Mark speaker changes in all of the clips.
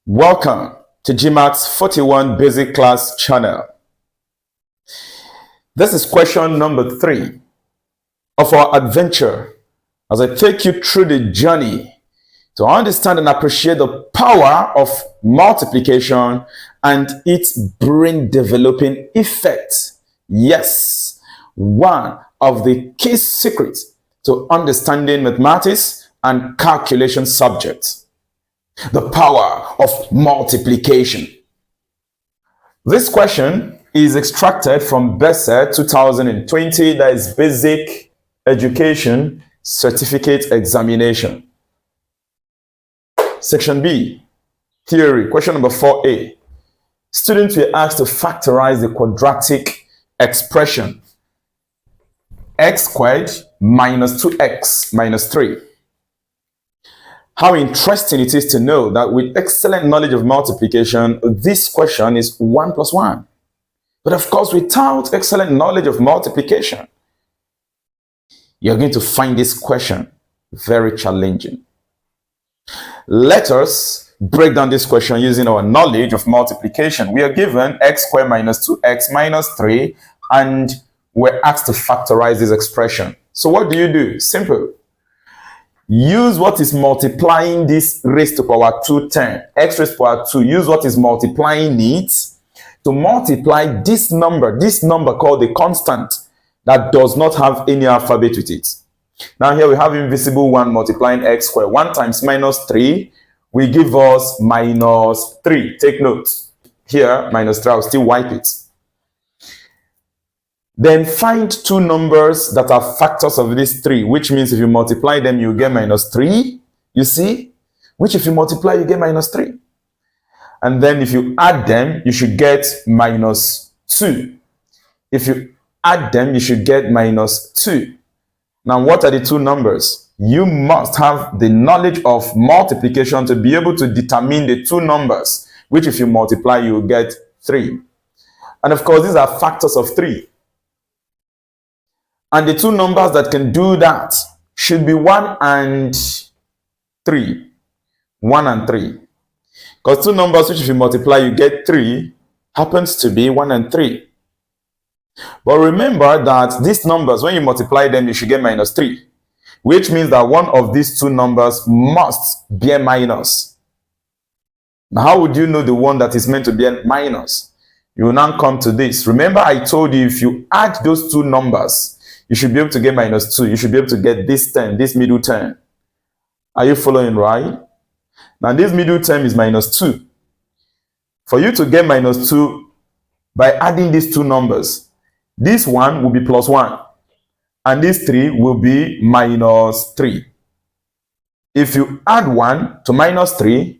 Speaker 1: Welcome to GMAT's 41 Basic Class channel. This is question number 3 of our adventure as I take you through the journey to understand and appreciate the power of multiplication and its brain developing effect. Yes, one of the key secrets to understanding mathematics and calculation subjects. The power of multiplication. This question is extracted from BESET 2020, that is Basic Education Certificate Examination. Section B, Theory, question number 4A. Students were asked to factorize the quadratic expression x squared minus 2x minus 3. How interesting it is to know that with excellent knowledge of multiplication, this question is 1 plus 1. But of course, without excellent knowledge of multiplication, you're going to find this question very challenging. Let us break down this question using our knowledge of multiplication. We are given x squared minus 2x minus 3, and we're asked to factorize this expression. So what do? Simple. Use what is multiplying this raised to power 2 term, x raised to power 2. Use what is multiplying it to multiply this number called a constant that does not have any alphabet with it. Now here we have invisible 1 multiplying x squared. 1 times minus 3 will give us minus 3. Take note. Here, minus 3, I'll still wipe it. Then find two numbers that are factors of this 3, which means if you multiply them, you get minus 3. You see? Which if you multiply, you get minus 3. And then if you add them, you should get minus 2. If you add them, you should get minus 2. Now, what are the two numbers? You must have the knowledge of multiplication to be able to determine the two numbers, which if you multiply, you will get 3. And of course, these are factors of 3. And the two numbers that can do that should be 1 and 3. 1 and 3. Because two numbers which if you multiply, you get 3, happens to be 1 and 3. But remember that these numbers, when you multiply them, you should get minus 3. Which means that one of these two numbers must be a minus. Now, how would you know the one that is meant to be a minus? You will now come to this. Remember, I told you if you add those two numbers, you should be able to get minus 2. You should be able to get this term, this middle term. Are you following, right? Now, this middle term is minus 2. For you to get minus 2 by adding these two numbers, this 1 will be plus 1. And this 3 will be minus 3. If you add 1 to minus 3,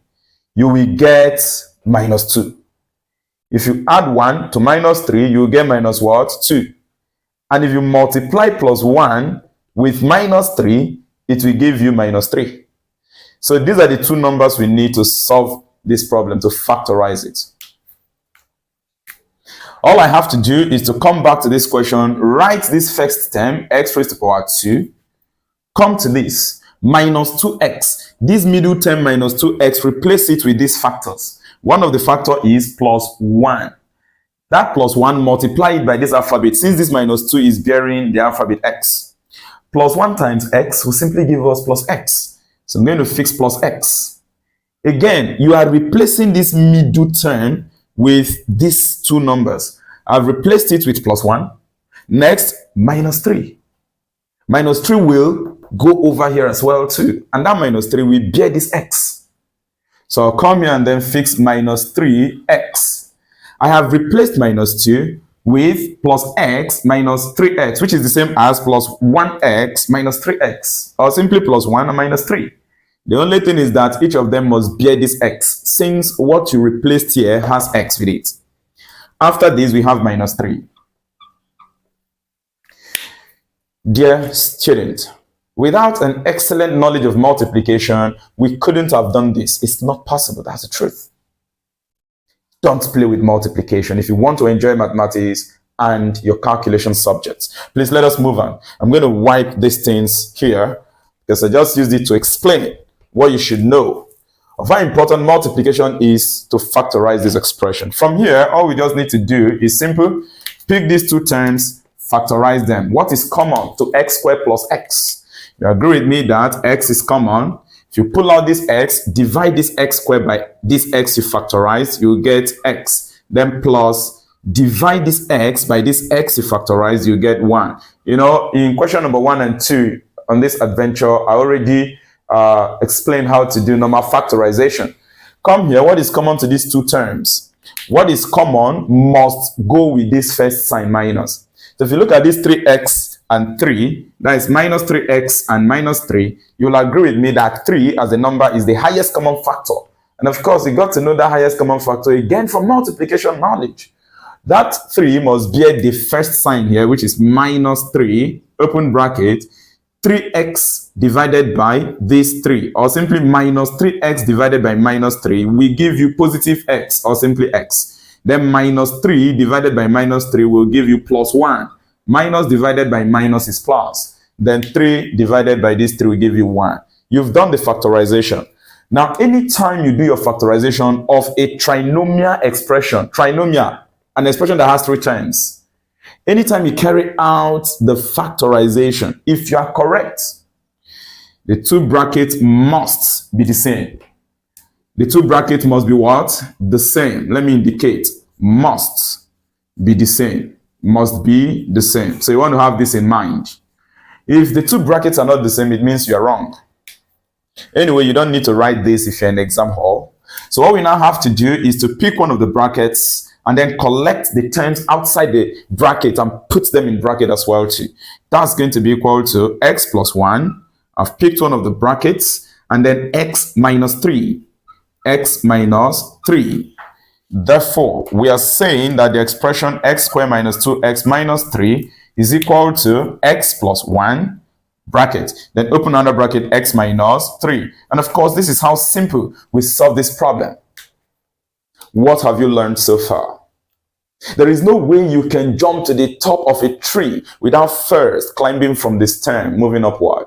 Speaker 1: you will get minus 2. If you add 1 to minus 3, you will get minus what? 2. And if you multiply plus 1 with minus 3, it will give you minus 3. So these are the two numbers we need to solve this problem, to factorize it. All I have to do is to come back to this question, write this first term, x raised to power 2, come to this, minus 2x. This middle term minus 2x, replace it with these factors. One of the factor is plus 1. That plus 1 multiplied by this alphabet, since this minus 2 is bearing the alphabet x. Plus 1 times x will simply give us plus x. So I'm going to fix plus x. Again, you are replacing this middle term with these two numbers. I've replaced it with plus 1. Next, minus 3. Minus 3 will go over here as well too. And that minus 3 will bear this x. So I'll come here and then fix minus 3x. I have replaced minus 2 with plus x minus 3x, which is the same as plus 1x minus 3x, or simply plus 1 and minus 3. The only thing is that each of them must bear this x, since what you replaced here has x with it. After this, we have minus 3. Dear student, without an excellent knowledge of multiplication, we couldn't have done this. It's not possible. That's the truth. Don't play with multiplication if you want to enjoy mathematics and your calculation subjects. Please let us move on. I'm going to wipe these things here because I just used it to explain what you should know of how important multiplication is to factorize this expression. From here, all we just need to do is simple. Pick these two terms, factorize them. What is common to x squared plus x? You agree with me that x is common. If you pull out this x, divide this x squared by this x you factorize, you get x. Then plus, divide this x by this x you factorize, you get 1. You know, in question number 1 and 2 on this adventure, I already explained how to do normal factorization. Come here, what is common to these two terms? What is common must go with this first sign minus. So if you look at this 3x and 3, that is minus 3x and minus 3, you'll agree with me that 3 as a number is the highest common factor. And of course, you got to know that highest common factor again from multiplication knowledge. That 3 must bear the first sign here, which is minus 3, open bracket, 3x divided by this 3, or simply minus 3x divided by minus 3 will give you positive x, or simply x. Then minus 3 divided by minus 3 will give you plus 1. Minus divided by minus is plus. Then 3 divided by this 3 will give you 1. You've done the factorization. Now, anytime you do your factorization of a trinomial expression, trinomial, an expression that has 3 terms, anytime you carry out the factorization, if you are correct, the two brackets must be the same. The two brackets must be what? The same. Let me indicate. Must be the same. Must be the same. So you want to have this in mind. If the two brackets are not the same, it means you are wrong. Anyway, you don't need to write this if you're in the exam hall. So what we now have to do is to pick one of the brackets and then collect the terms outside the bracket and put them in bracket as well too. That's going to be equal to x plus 1. I've picked one of the brackets, and then x minus 3. X minus 3. Therefore, we are saying that the expression x squared minus 2x minus 3 is equal to x plus 1, bracket, then open another bracket, x minus 3. And of course, this is how simple we solve this problem. What have you learned so far? There is no way you can jump to the top of a tree without first climbing from the stem, moving upward.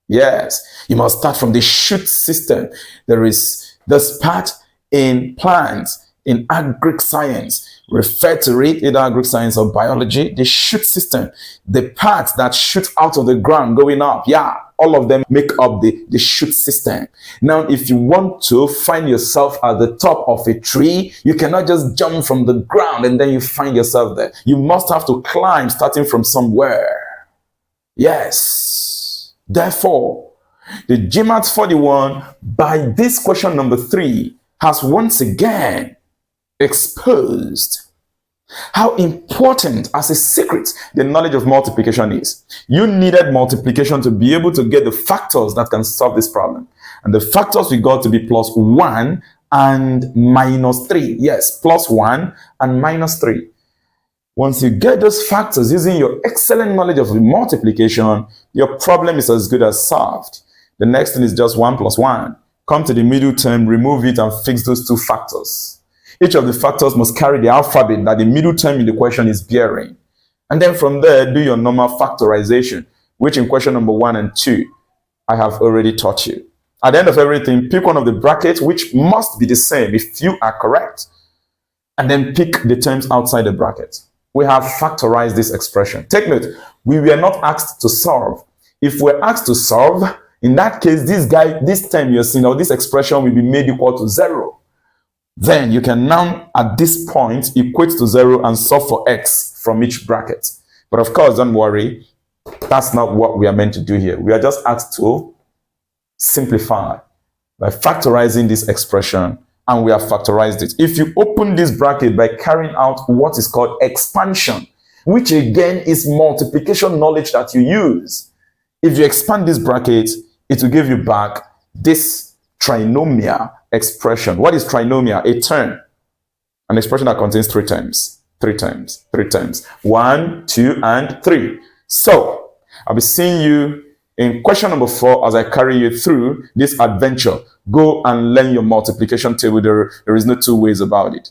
Speaker 1: Yes, you must start from the shoot system. There is this part in plants, in agric science, refer to it, either agric science or biology, the shoot system, the parts that shoot out of the ground going up. Yeah, all of them make up the shoot system. Now, if you want to find yourself at the top of a tree, you cannot just jump from the ground and then you find yourself there. You must have to climb starting from somewhere. Yes. Therefore, the GMAT 41, by this question number 3, has once again exposed how important as a secret the knowledge of multiplication is. You needed multiplication to be able to get the factors that can solve this problem. And the factors we got to be plus 1 and minus 3. Yes, plus 1 and minus 3. Once you get those factors using your excellent knowledge of multiplication, your problem is as good as solved. The next thing is just 1 plus 1. Come to the middle term, remove it, and fix those two factors. Each of the factors must carry the alphabet that the middle term in the question is bearing. And then from there, do your normal factorization, which in question number 1 and 2, I have already taught you. At the end of everything, pick one of the brackets, which must be the same if you are correct, and then pick the terms outside the bracket. We have factorized this expression. Take note, we were not asked to solve. If we're asked to solve, in that case, this term you're seeing, or this expression will be made equal to 0. Then you can now, at this point, equate to 0 and solve for x from each bracket. But of course, don't worry, that's not what we are meant to do here. We are just asked to simplify by factorizing this expression, and we have factorized it. If you open this bracket by carrying out what is called expansion, which again is multiplication knowledge that you use, if you expand this bracket, it will give you back this trinomial expression. What is trinomial? A term. An expression that contains 3 terms. 3 terms. 3 terms. 1, 2, and 3. So, I'll be seeing you in question number 4 as I carry you through this adventure. Go and learn your multiplication table. There is no 2 ways about it.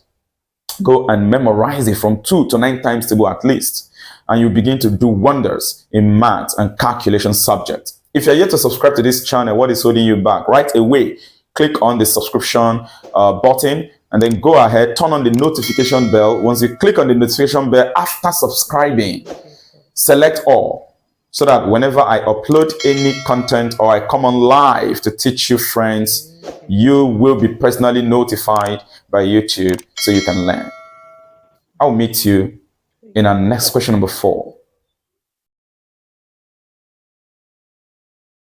Speaker 1: Go and memorize it from 2 to 9 times table at least. And you begin to do wonders in math and calculation subject. If you're yet to subscribe to this channel, what is holding you back? Right away, click on the subscription button, and then go ahead, turn on the notification bell. Once you click on the notification bell after subscribing, select all, so that whenever I upload any content or I come on live to teach you friends, you will be personally notified by YouTube so you can learn. I'll meet you in our next question number 4.